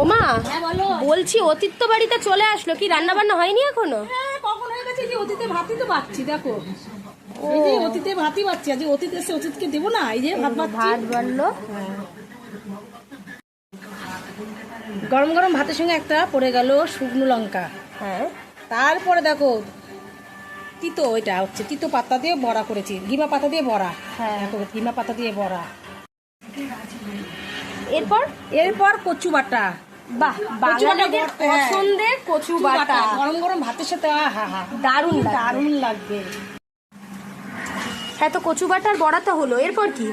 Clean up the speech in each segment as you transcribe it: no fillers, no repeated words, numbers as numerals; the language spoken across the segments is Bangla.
ওমা হ্যাঁ বলো। বলছি অতীত বাড়িতে চলে আসলো, কি রান্না বান্না হয়নি এখনো? হ্যাঁ কখন হয়ে গেছে, যে অতীতে ভাতই তো বাচ্ছি দেখো। এই যে অতীতে ভাতই বাচ্ছি, আজ অতীত এসে অতীতকে দেবো না, এই যে ভাত বাচ্ছি। ভাত বাড়লো। হ্যাঁ। গরম গরম ভাতের সঙ্গে একটা পড়ে গেল শুকনো লঙ্কা। হ্যাঁ তারপরে দেখো তিতো, এটা হচ্ছে তিতো পাতা দিয়ে বড়া করেছি, গিমা পাতা দিয়ে বড়া। হ্যাঁ। দেখো গিমা পাতা দিয়ে বড়া। এরপর এরপর কচু বাটা। বাহ, বাঙালিদের পছন্দের কচু বাটা গরম গরম ভাতের সাথে আহা হা দারুণ লাগবে। দারুণ লাগবে। হ্যাঁ, তো কচু বাটার বড়া তো হলো, এরপর কি?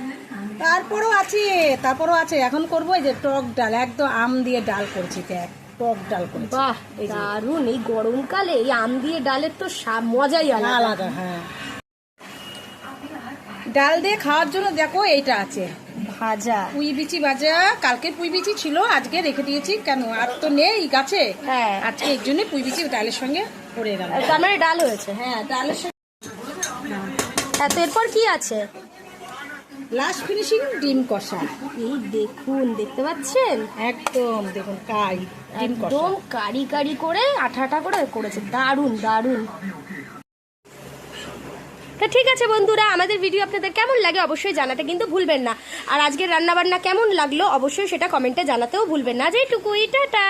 তারপরও আছে এখন করবো এই যে টক ডাল, একদম আম দিয়ে ডাল করছি, টক ডাল করেছি। বাহ, এই যে দারুণ। এই গরমকালে এই আম দিয়ে ডালের তো মজাই আলাদা। আলাদা। হ্যাঁ, ডাল দিয়ে খাওয়ার জন্য দেখো এইটা আছে ভাজা। পুঁই বিচি ভাজা। কালকে পুঁই বিচি ছিল, আজকে রেখে দিয়েছি, কেন আর তো নেই গাছে। হ্যাঁ, আজকে এই জন্য পুঁই বিচি ডালের সঙ্গে পড়ে গেল। তার মানে ডাল হয়েছে। হ্যাঁ, ডালের সঙ্গে হ্যাঁ, তো এরপর কি আছে? লাস্ট ফিনিশিং ডিম কষা। এই দেখুন, দেখতে পাচ্ছেন একদম দেখুন ডিম কষা একদম কারি কারি করে আঠা আঠা করে করেছে, দারুণ দারুণ। তো ঠিক আছে বন্ধুরা, আমাদের ভিডিও আপনাদের কেমন লাগে অবশ্যই জানাতে কিন্তু ভুলবেন না। আর আজকের রান্নাবান্না কেমন লাগলো অবশ্যই সেটা কমেন্টে জানাতেও ভুলবেন না। যেটুকুই, টাটা।